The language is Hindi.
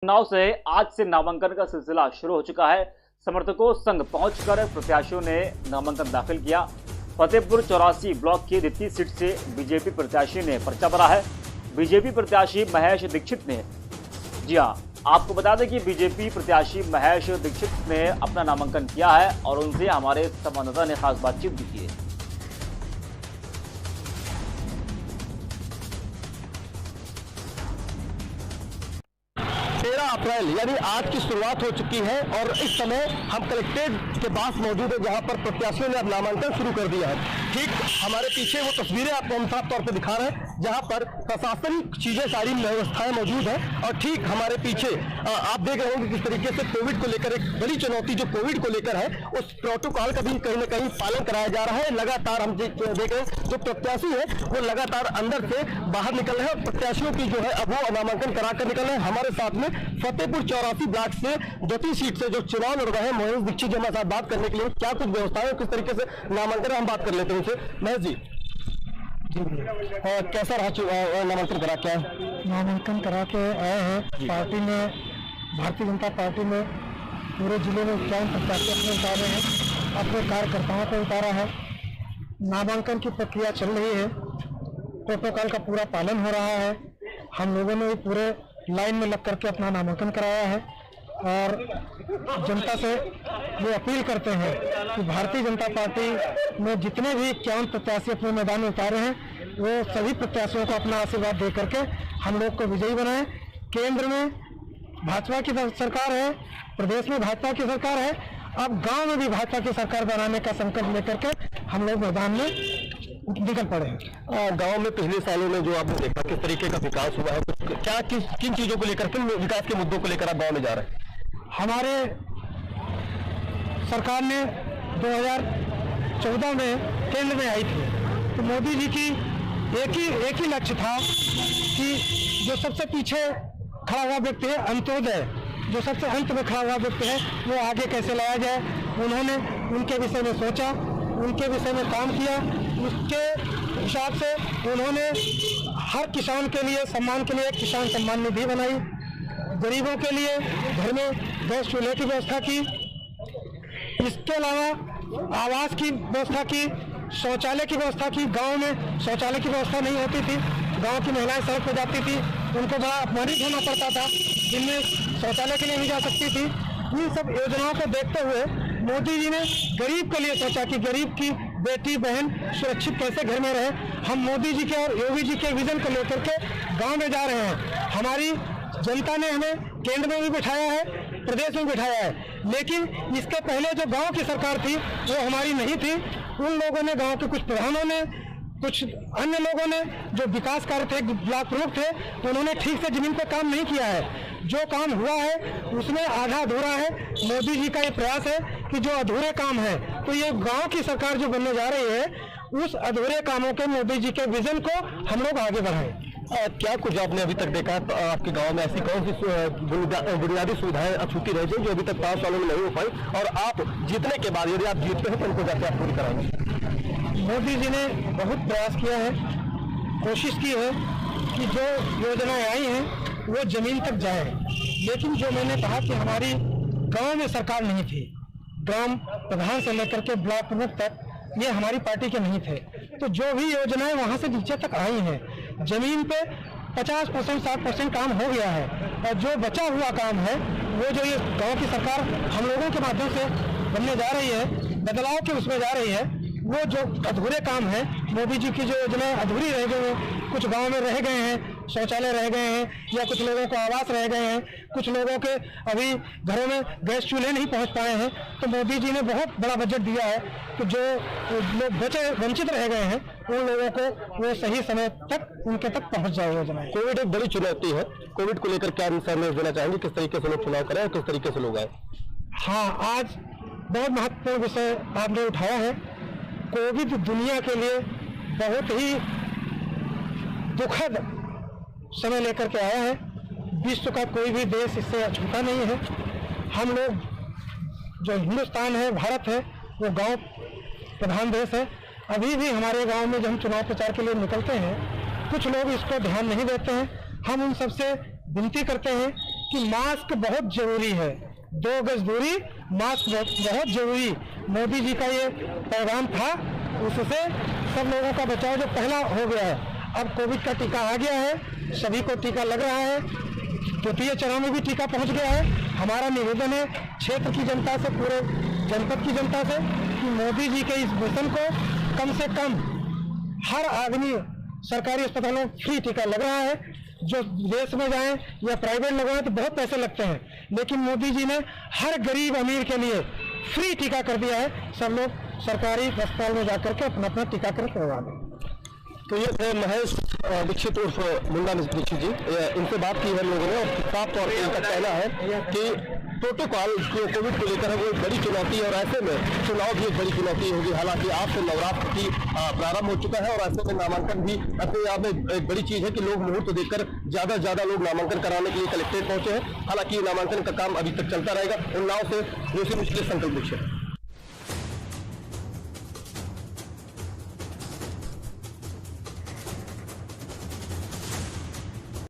चुनाव से आज से नामांकन का सिलसिला शुरू हो चुका है। समर्थकों संग पहुंचकर प्रत्याशियों ने नामांकन दाखिल किया। फतेहपुर 84 ब्लॉक की द्वितीय सीट से बीजेपी प्रत्याशी ने पर्चा भरा है। बीजेपी प्रत्याशी महेश दीक्षित ने, जी हां, आपको बता दें कि बीजेपी प्रत्याशी महेश दीक्षित ने अपना नामांकन किया है और उनसे हमारे संवाददाता ने खास बातचीत भी की है। 13 अप्रैल यानी आज की शुरुआत हो चुकी है और इस समय हम कलेक्ट्रेट के पास मौजूद है, जहां पर प्रत्याशियों ने अब नामांकन शुरू कर दिया है। ठीक हमारे पीछे वो तस्वीरें आपको हम साफ तौर पर दिखा रहे हैं, जहां पर प्रशासनिक चीजें, सारी व्यवस्थाएं मौजूद है। और ठीक हमारे पीछे आप देख रहे होंगे किस तरीके से कोविड को लेकर एक बड़ी चुनौती जो कोविड को लेकर है, उस प्रोटोकॉल का भी कहीं न कहीं पालन कराया जा रहा है। लगातार हम देख रहे हैं जो प्रत्याशी है वो लगातार अंदर से बाहर निकल रहे हैं और प्रत्याशियों की जो है अब वो नामांकन कराकर निकल रहे हैं। हमारे साथ में फतेहपुर 84 ब्लॉक से द्वितीय सीट से जो चुनाव लड़ रहे हैं महेश दीक्षित जी हमारे साथ बात करने के लिए क्या कुछ व्यवस्थाएं, किस तरीके से नामांकन, हम बात कर लेते हैं उनसे। महेश जी, कैसा रहा नामांकन करा? क्या नामांकन करा के आए हैं। पार्टी ने, भारतीय जनता पार्टी ने पूरे जिले में 51 प्रत्याशी अपने उतारे हैं, अपने कार्यकर्ताओं को उतारा है। नामांकन की प्रक्रिया चल रही है, प्रोटोकॉल का पूरा पालन हो रहा है। हम लोगों ने भी पूरे लाइन में लग करके अपना नामांकन कराया है और जनता से वो अपील करते हैं कि भारतीय जनता पार्टी में जितने भी 51 प्रत्याशी अपने मैदान में उतारे हैं वो सभी प्रत्याशियों को अपना आशीर्वाद दे करके हम लोग को विजयी बनाएं। केंद्र में भाजपा की सरकार है, प्रदेश में भाजपा की सरकार है, अब गांव में भी भाजपा की सरकार बनाने का संकल्प लेकर के हम लोग मैदान में निकल पड़े हैं। गांव में पिछले सालों में जो आपने देखा किस तरीके का विकास हुआ है, क्या किन चीजों को लेकर, किन विकास के मुद्दों को लेकर आप गांव में जा रहे हैं? हमारे सरकार ने 2014 में केंद्र में आई थी तो मोदी जी की एक ही लक्ष्य था कि जो सबसे पीछे खड़ा हुआ व्यक्ति है, अंत्योदय, जो सबसे अंत में खड़ा हुआ व्यक्ति है, वो आगे कैसे लाया जाए। उन्होंने उनके विषय में सोचा, उनके विषय में काम किया। उसके हिसाब से उन्होंने हर किसान के लिए सम्मान के लिए एक किसान सम्मान निधि बनाई, गरीबों के लिए घर में गैस चूल्हे की व्यवस्था की, इसके अलावा आवास की व्यवस्था की, शौचालय की व्यवस्था की। गांव में शौचालय की व्यवस्था नहीं होती थी, गांव की महिलाएं सड़क पर जाती थी, उनको बड़ा अपमानित होना पड़ता था, जिनमें शौचालय के लिए नहीं जा सकती थी। इन सब योजनाओं को देखते हुए मोदी जी ने गरीब के लिए सोचा कि गरीब की बेटी बहन सुरक्षित कैसे घर में रहे। हम मोदी जी के और योगी जी के विजन को लेकर के गांव में जा रहे हैं। हमारी जनता ने हमें केंद्र में भी बिठाया है, प्रदेश में बिठाया है, लेकिन इसके पहले जो गांव की सरकार थी वो हमारी नहीं थी। उन लोगों ने, गांव के कुछ प्रधानों ने, कुछ अन्य लोगों ने, जो विकास कार्य थे, ब्लॉक प्रमुख थे, उन्होंने ठीक से जमीन पर काम नहीं किया है। जो काम हुआ है उसमें आधा अधूरा है। मोदी जी का ये प्रयास है कि जो अधूरे काम है, तो ये गांव की सरकार जो बनने जा रही है, उस अधूरे कामों के मोदी जी के विजन को हम लोग आगे बढ़ाएं। क्या कुछ आपने अभी तक देखा है आपके गांव में, ऐसी कौन सी बुनियादी सुविधाएं अछूती रह गई जो अभी तक 5 सालों में नहीं हो पाई, और आप जीतने के बाद यदि आप जीतते हैं तो उनको जाके आप पूरी कराएंगे? मोदी जी ने बहुत प्रयास किया है, कोशिश की है कि जो योजनाएं आई हैं वो जमीन तक जाए, लेकिन जो मैंने कहा कि हमारी गांव में सरकार नहीं थी, ग्राम प्रधान से लेकर के ब्लॉक प्रमुख तक ये हमारी पार्टी के नहीं थे, तो जो भी योजनाएं वहां से नीचे तक आई हैं, जमीन पे 50% 60% काम हो गया है, और जो बचा हुआ काम है वो जो ये गांव की सरकार हम लोगों के माध्यम से बनने जा रही है, बदलाव के उसमें जा रही है, वो जो अधूरे काम है, मोदी जी की जो योजनाएं अधूरी रह गई हैं, कुछ गांव में रह गए हैं, शौचालय रह गए हैं, या कुछ लोगों को आवास रह गए हैं, कुछ लोगों के अभी घरों में गैस चूल्हे नहीं पहुंच पाए हैं, तो मोदी जी ने बहुत बड़ा बजट दिया है कि जो लोग वंचित रह गए हैं उन लोगों को वो सही समय तक उनके तक पहुंच जाए योजनाएं। कोविड एक बड़ी चुनौती है, कोविड को लेकर क्या संदेश देना चाहेंगे, किस तरीके से लोग चुनाव करें और किस तरीके से लोग आए? हाँ, आज बहुत महत्वपूर्ण विषय आपने उठाया है। कोविड दुनिया के लिए बहुत ही दुखद समय लेकर के आया है। विश्व का कोई भी देश इससे अछूता नहीं है। हम लोग जो हिंदुस्तान है, भारत है, वो गांव प्रधान देश है। अभी भी हमारे गांव में जब हम चुनाव प्रचार के लिए निकलते हैं, कुछ लोग इसको ध्यान नहीं देते हैं। हम उन सबसे विनती करते हैं कि मास्क बहुत जरूरी है, 2 गज दूरी, मास्क बहुत जरूरी। मोदी जी का ये पैगाम था, उससे सब लोगों का बचाव जो पहला हो गया है। अब कोविड का टीका आ गया है, सभी को टीका लग रहा है, द्वितीय चरण में भी टीका पहुंच गया है। हमारा निवेदन है क्षेत्र की जनता से, पूरे जनपद की जनता से, कि मोदी जी के इस मिशन को कम से कम हर आदमी सरकारी अस्पतालों में फ्री टीका लग रहा है। जो देश में जाएं या प्राइवेट लगवाएं तो बहुत पैसे लगते हैं, लेकिन मोदी जी ने हर गरीब अमीर के लिए फ्री टीका कर दिया है। सब लोग सरकारी अस्पताल में जाकर के अपना अपना टीकाकरण करवा दें। तो ये थे महेश दीक्षित उर्फ मुन्ना दीक्षित जी, इनसे बात की है लोगों ने और साफ तौर पर इनका कहना है कि प्रोटोकॉल जो कोविड को लेकर है वो एक बड़ी चुनौती है और ऐसे में चुनाव भी एक बड़ी चुनौती होगी। हालांकि आज से नवरात्र की प्रारंभ हो चुका है और ऐसे में नामांकन भी अपने आप में एक बड़ी चीज है कि लोग मुहूर्त देखकर ज्यादा से ज्यादा लोग नामांकन कराने के लिए कलेक्ट्रेट पहुंचे हैं। हालांकि नामांकन का काम अभी तक चलता रहेगा। उन्नाव से जोशी मुश्किल संकल्प दीक्षित।